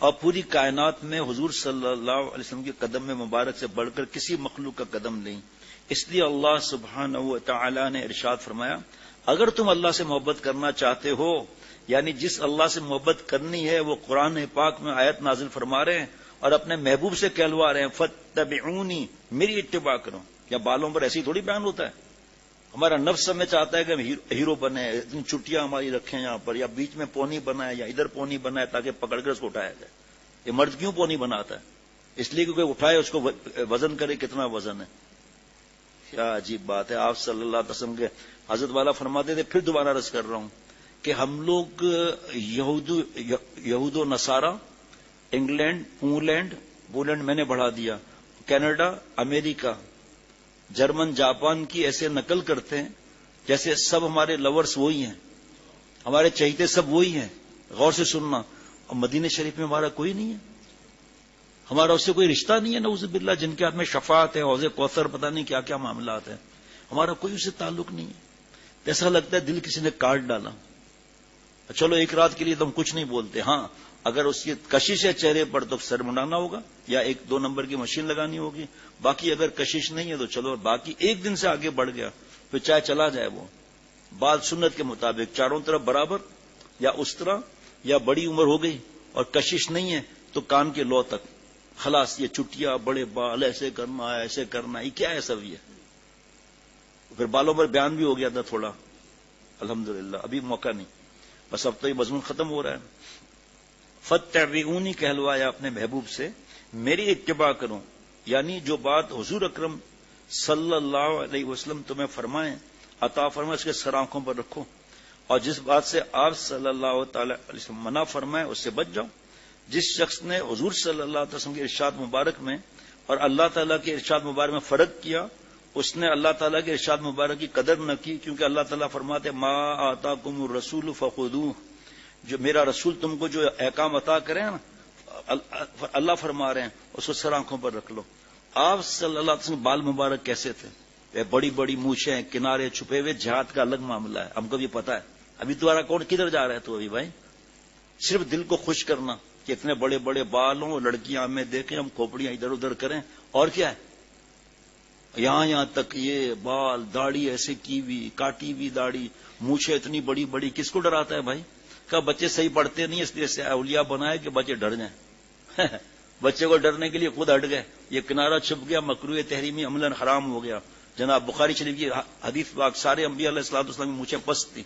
اور پوری کائنات میں حضور صلی اللہ علیہ وسلم کے قدم میں مبارک سے بڑھ کر کسی مخلوق کا قدم نہیں. اس لیے اللہ سبحانہ و تعالی نے ارشاد فرمایا اگر تم اللہ سے محبت کرنا چاہتے ہو، یعنی جس اللہ سے محبت کرنی ہے وہ قرآن پاک میں آیت نازل فرما رہے ہیں اور اپنے محبوب سے کہلوا رہے ہیں فاتبعونی، میری اتباع کرو. یا بالوں پر ایسی تھوڑی بیان ہوتا ہے. ہمارا نفس ہمیں چاہتا ہے کہ ہم ہیرو بنے، اتنی چٹیاں ہماری رکھیں یہاں پر، یا بیچ میں پونی بنائے یا ادھر پونی بنائے تاکہ پکڑ کر اس کو اٹھایا جائے. یہ مرد کیوں پونی بناتا ہے؟ اس لیے کیونکہ اٹھائے اس کو وزن کرے کتنا وزن ہے. کیا عجیب بات ہے. آپ صلی اللہ علیہ وسلم کے حضرت والا فرماتے تھے، پھر دوبارہ عرض کر رہا ہوں کہ ہم لوگ یہود و نصارہ، انگلینڈ، پولینڈ میں نے بڑھا دیا، کینیڈا، امریکہ، جرمن، جاپان کی ایسے نقل کرتے ہیں جیسے سب ہمارے لورز وہی ہیں، ہمارے چہیتے سب وہی ہیں. غور سے سننا. اور مدینہ شریف میں ہمارا کوئی نہیں ہے، ہمارا اس سے کوئی رشتہ نہیں ہے نعوذ باللہ. جن کے ہاتھ میں شفاعت ہے، حوض کوثر، پتہ نہیں کیا کیا معاملات ہیں، ہمارا کوئی اس سے تعلق نہیں ہے. ایسا لگتا ہے دل کسی نے کاٹ ڈالا. چلو ایک رات کے لیے تو ہم کچھ نہیں بولتے، ہاں اگر اس کی کشش ہے چہرے پر تو سر منڈانا ہوگا یا 1-2 نمبر کی مشین لگانی ہوگی. باقی اگر کشش نہیں ہے تو چلو، باقی ایک دن سے آگے بڑھ گیا پھر چاہے چلا جائے وہ بات سنت کے مطابق چاروں طرف برابر، یا اس طرح، یا بڑی عمر ہو گئی اور کشش نہیں ہے تو کان کے لو تک خلاص. یہ چٹیا، بڑے بال، ایسے کرنا ہے ایسے کرنا ہے، یہ کیا ہے سب؟ یہ پھر بالوں پر بیان بھی ہو گیا تھا تھوڑا، الحمدللہ ابھی موقع نہیں، بس اب تو یہ مضمون ختم ہو رہا ہے. فاتبعونی کہلوایا اپنے محبوب سے میری اتباع کرو، یعنی جو بات حضور اکرم صلی اللہ علیہ وسلم تمہیں فرمائیں، عطا فرمائیں، اس کے سر آنکھوں پر رکھو، اور جس بات سے آپ صلی اللہ تعالی علیہ وسلم منع فرمائیں اس سے بچ جاؤ. جس شخص نے حضور صلی اللہ علیہ وسلم کے ارشاد مبارک میں اور اللہ تعالیٰ کے ارشاد مبارک میں فرق کیا، اس نے اللہ تعالیٰ کے ارشاد مبارک کی قدر نہ کی. کیونکہ اللہ تعالیٰ فرماتے ما آتاکم الرسول فخذوہ، جو میرا رسول تم کو جو احکام عطا کرے نا، اللہ فرما رہے ہیں اس کو سر آنکھوں پر رکھ لو. آپ صلی اللہ علیہ وسلم بال مبارک کیسے تھے؟ بڑی بڑی مونچھیں، کنارے چھپے ہوئے، جہاد کا الگ معاملہ ہے، ہم کو بھی پتا ہے. ابھی تمہارا کون کدھر جا رہا ہے تو ابھی بھائی صرف دل کو خوش کرنا کہ اتنے بڑے بڑے بال ہوں، لڑکیاں ہمیں دیکھیں، ہم کھوپڑیاں ادھر ادھر کریں، اور کیا ہے؟ یہاں تک یہ بال، داڑھی ایسے کی ہوئی، کاٹی ہوئی داڑھی، مونچھیں اتنی بڑی بڑی، کس کو ڈراتا ہے بھائی؟ کہ بچے صحیح پڑھتے نہیں اس لیے سے اولیاء بنائے کہ بچے ڈر جائیں. بچے کو ڈرنے کے لیے خود ہٹ گئے. یہ کنارہ چھپ گیا، مکروہ تحریمی عملاً حرام ہو گیا. جناب بخاری شریف کی حدیث پاک، سارے انبیاء علیہ الصلوۃ والسلام کی مونچھیں پست تھی.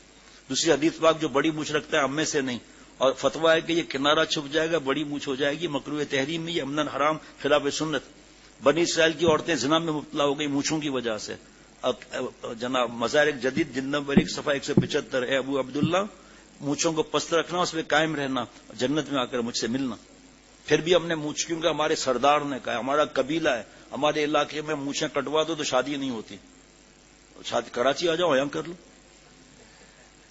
دوسری حدیث پاک جو بڑی مونچھ رکھتا ہے ہم میں سے نہیں، اور فتویٰ ہے کہ یہ کنارہ چھپ جائے گا، بڑی مونچھ ہو جائے گی، مکروہ تحریمی، یہ عملاً حرام، خلاف سنت. بنی اسرائیل کی عورتیں زنا میں مبتلا ہو گئی مونچھوں کی وجہ سے. اب جناب مظاہر جدید جلد نمبر 1 صفحہ 175، اے ابو عبداللہ، مونچھوں کو پست رکھنا، اس پہ قائم رہنا، جنت میں آ کر مجھ سے ملنا. پھر بھی ہم نے مونچھ، کیونکہ ہمارے سردار نے کہا، ہمارا قبیلہ ہے، ہمارے علاقے میں مونچھیں کٹوا دو تو شادی نہیں ہوتی. شادی کراچی آ جاؤ، یہاں کر لو،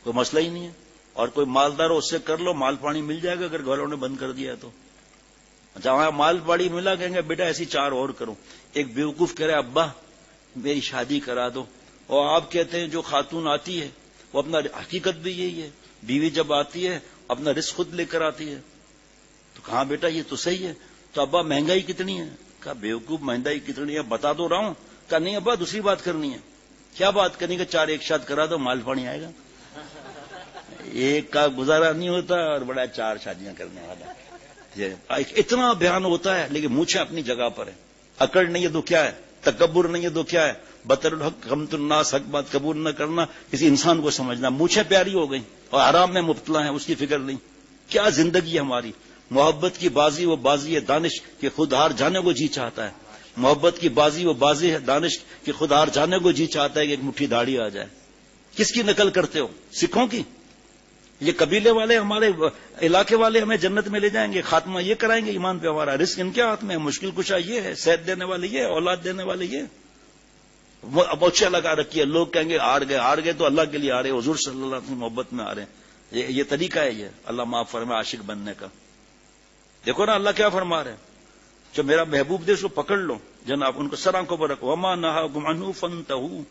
کوئی مسئلہ ہی نہیں ہے. اور کوئی مالدار ہو اس سے کر لو، مال پانی مل جائے گا اگر گھروں نے بند کر دیا ہے تو. جہاں مال پانی ملا کہیں گے بیٹا ایسی 4 اور کرو. ایک بیوقوف کہہ رہے ابا میری شادی کرا دو، اور آپ کہتے ہیں جو خاتون آتی ہے وہ اپنا، حقیقت بھی یہی ہے، بیوی جب آتی ہے اپنا رزق خود لے کر آتی ہے. تو کہاں بیٹا یہ تو صحیح ہے. تو ابا مہنگائی کتنی ہے؟ کہا بیوقوف مہنگائی کتنی ہے بتا تو رہا ہوں. کہا نہیں ابا دوسری بات کرنی ہے. کیا بات کرنی؟ کہ 4 ایک ساتھ کرا دو، مال پانی آئے گا. ایک کا گزارا نہیں ہوتا اور بڑا 4 شادیاں کرنے والا. اتنا بیان ہوتا ہے لیکن مونچھیں اپنی جگہ پر ہے. اکڑ نہیں ہے تو کیا ہے؟ تکبر نہیں ہے تو کیا ہے؟ بطر الحق غمت الناس، حق بات قبول نہ کرنا، کسی انسان کو سمجھنا. مونچھیں پیاری ہو گئی اور آرام میں مبتلا ہیں، اس کی فکر نہیں. کیا زندگی ہے ہماری؟ محبت کی بازی وہ بازی ہے دانش کہ خود ہار جانے کو جی چاہتا ہے. محبت کی بازی وہ بازی ہے دانش کہ خود ہار جانے کو جی چاہتا ہے کہ ایک مٹھی داڑھی آ جائے. کس کی نقل کرتے ہو؟ سکھوں کی؟ یہ قبیلے والے، ہمارے علاقے والے ہمیں جنت میں لے جائیں گے، خاتمہ یہ کرائیں گے ایمان پہ ہمارا. رزق ان کے ہاتھ میں ہے، مشکل کشا یہ ہے، صحت دینے والے یہ، اولاد دینے والے یہ. موچے لگا رکھی ہے. لوگ کہیں گے ہار گئے تو اللہ کے لیے آ رہے، حضور صلی اللہ علیہ وسلم محبت میں آ رہے ہیں. یہ طریقہ ہے یہ اللہ معاف فرمائے عاشق بننے کا. دیکھو نا اللہ کیا فرما رہے ہیں، جو میرا محبوب دے اس کو پکڑ لو جناب، ان کو سر آنکھوں پر رکھو. وما نہاکم عنہ فانتہوا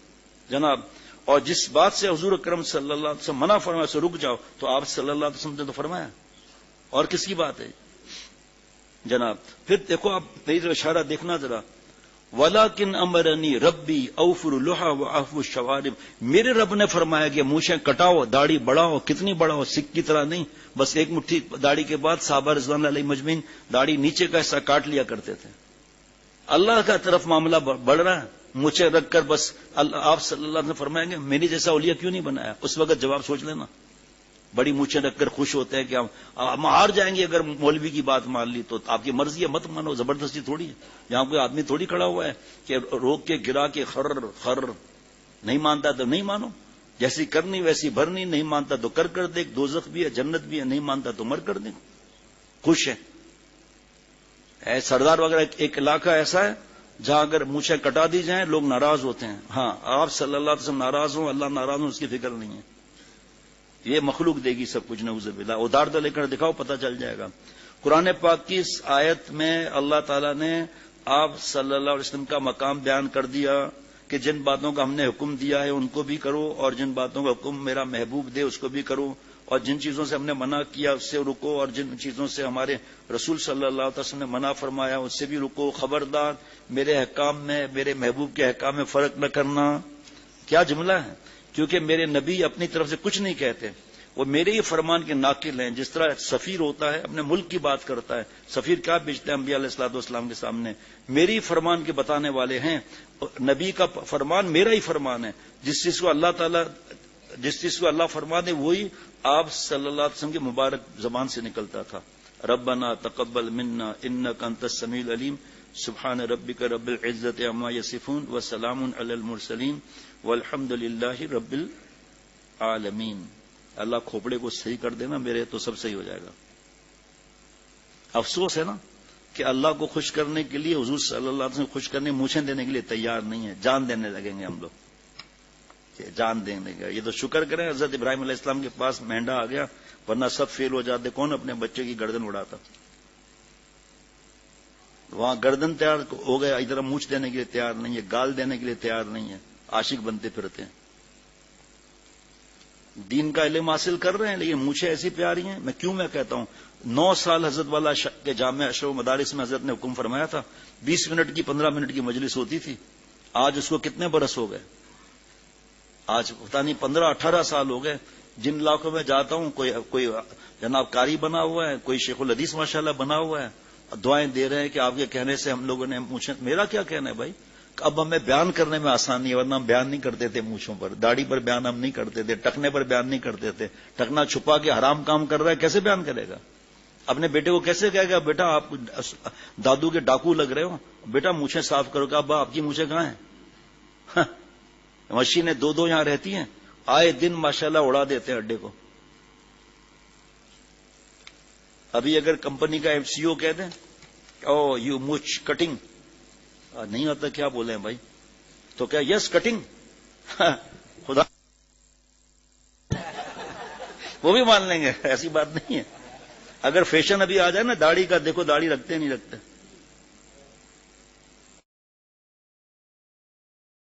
جناب. اور جس بات سے حضور اکرم صلی اللہ علیہ وسلم منع فرمایا سے رک جاؤ، تو آپ صلی اللہ علیہ وسلم نے تو فرمایا. اور کس کی بات ہے؟ جناب پھر دیکھو آپ میری طرف اشارہ دیکھنا ذرا، وَلَكِنْ أَمَرَنِي رَبِّي أَوْفِرُ اللُّحَى وَأَعْفُ الشَّوَارِبَ، میرے رب نے فرمایا کہ مونچھیں کٹاؤ، داڑھی بڑھاؤ، کتنی بڑھاؤ، سکھ کی طرح نہیں، بس ایک مٹھی داڑھی کے بعد صحابہ رضوان اللہ علیہ مجمعین داڑھی نیچے کا حصہ کاٹ لیا کرتے تھے۔ اللہ کا طرف معاملہ بڑھ رہا ہے، مجھے رکھ کر بس آپ صلی اللہ علیہ وسلم نے فرمائیں گے میری جیسا اولیاء کیوں نہیں بنایا؟ اس وقت جواب سوچ لینا۔ بڑی مونچھیں رکھ کر خوش ہوتے ہیں کہ ہم ہار جائیں گے اگر مولوی کی بات مان لی تو، آپ کی مرضی ہے مت مانو، زبردستی تھوڑی ہے، یہاں کوئی آدمی تھوڑی کھڑا ہوا ہے کہ روک کے گرا کے خر نہیں مانتا تو نہیں مانو، جیسی کرنی ویسی بھرنی، نہیں مانتا تو کر دے، دوزخ بھی ہے جنت بھی ہے، نہیں مانتا تو مر کر دے، خوش ہے۔ سردار وغیرہ ایک علاقہ ایسا ہے جہاں اگر مونچھیں کٹا دی جائیں لوگ ناراض ہوتے ہیں، ہاں آپ صلی اللہ علیہ وسلم ناراض ہوں، اللہ ناراض ہوں، اس کی فکر نہیں ہے، یہ مخلوق دے گی سب کچھ، نعوذ باللہ۔ ادھار تو لے کر دکھاؤ پتہ چل جائے گا۔ قرآن پاک کی اس آیت میں اللہ تعالیٰ نے آپ صلی اللہ علیہ وسلم کا مقام بیان کر دیا کہ جن باتوں کا ہم نے حکم دیا ہے ان کو بھی کرو، اور جن باتوں کا حکم میرا محبوب دے اس کو بھی کرو، اور جن چیزوں سے ہم نے منع کیا اس سے رکو، اور جن چیزوں سے ہمارے رسول صلی اللہ علیہ وسلم نے منع فرمایا اس سے بھی رکو، خبردار میرے احکام میں، میرے محبوب کے احکام میں فرق نہ کرنا۔ کیا جملہ ہے، کیونکہ میرے نبی اپنی طرف سے کچھ نہیں کہتے، وہ میرے ہی فرمان کے ناقل ہیں۔ جس طرح سفیر ہوتا ہے اپنے ملک کی بات کرتا ہے، سفیر کیا بیچتے ہیں انبیاء علیہ الصلوۃ والسلام کے سامنے، میری فرمان کے بتانے والے ہیں، نبی کا فرمان میرا ہی فرمان ہے، جس چیز کو اللہ فرما دے وہی آپ صلی اللہ علیہ وسلم کی مبارک زبان سے نکلتا تھا۔ ربنا تقبل منا انک انت السمیع العلیم، سبحان ربک رب العزت عما یصفون وسلام علی المرسلین والحمد للہ رب العالمین۔ اللہ کھوپڑے کو صحیح کر دینا میرے تو سب صحیح ہو جائے گا۔ افسوس ہے نا کہ اللہ کو خوش کرنے کے لیے، حضور صلی اللہ علیہ وسلم خوش کرنے مونچھیں دینے کے لیے تیار نہیں ہے، جان دینے لگیں گے ہم لوگ، جان دینے گا۔ یہ تو شکر کریں حضرت ابراہیم علیہ السلام کے پاس مینڈا آ گیا، ورنہ سب فیل ہو جاتے، کون اپنے بچے کی گردن اڑاتا؟ وہاں گردن تیار ہو گیا، ادھر مونچھ دینے کے لیے تیار نہیں ہے، گال دینے کے لیے تیار نہیں ہے، عاشق بنتے پھرتے ہیں۔ دین کا علم حاصل کر رہے ہیں لیکن مونچھیں ایسی پیاری ہیں۔ میں کہتا ہوں 9 سال حضرت والا کے جامعہ اشرف مدارس میں حضرت نے حکم فرمایا تھا 20 منٹ کی 15 منٹ کی مجلس ہوتی تھی، آج اس کو کتنے برس ہو گئے؟ آج پتہ نہیں 15-18 سال ہو گئے۔ جن علاقوں میں جاتا ہوں کوئی جناب قاری بنا ہوا ہے، کوئی شیخ الحدیث ماشاءاللہ بنا ہوا ہے، دعائیں دے رہے ہیں کہ آپ کے کہنے سے ہم لوگوں نے مونچھیں۔ میرا کیا کہنا ہے بھائی، اب ہمیں بیان کرنے میں آسانی ہے، ورنہ ہم بیان نہیں کرتے تھے مونچھوں پر، داڑھی پر بیان ہم نہیں کرتے تھے، ٹکنے پر بیان نہیں کرتے تھے۔ ٹکنا چھپا کے حرام کام کر رہا ہے کیسے بیان کرے گا؟ اپنے بیٹے کو کیسے کہے گا بیٹا آپ دادو کے ڈاکو لگ رہے ہو، بیٹا مونچھیں صاف کرو گا؟ ابا آپ کی مونچھیں کہاں ہیں؟ مشینیں 2 یہاں رہتی ہیں، آئے دن ماشاءاللہ اڑا دیتے ہیں اڈے کو۔ ابھی اگر کمپنی کا MCO کہہ دیں او یو مچ کٹنگ، نہیں آتا کیا بولے ہیں بھائی، تو کیا یس کٹنگ، خدا وہ بھی مان لیں گے، ایسی بات نہیں ہے۔ اگر فیشن ابھی آ جائے نا داڑھی کا، دیکھو داڑھی رکھتے نہیں رکھتے،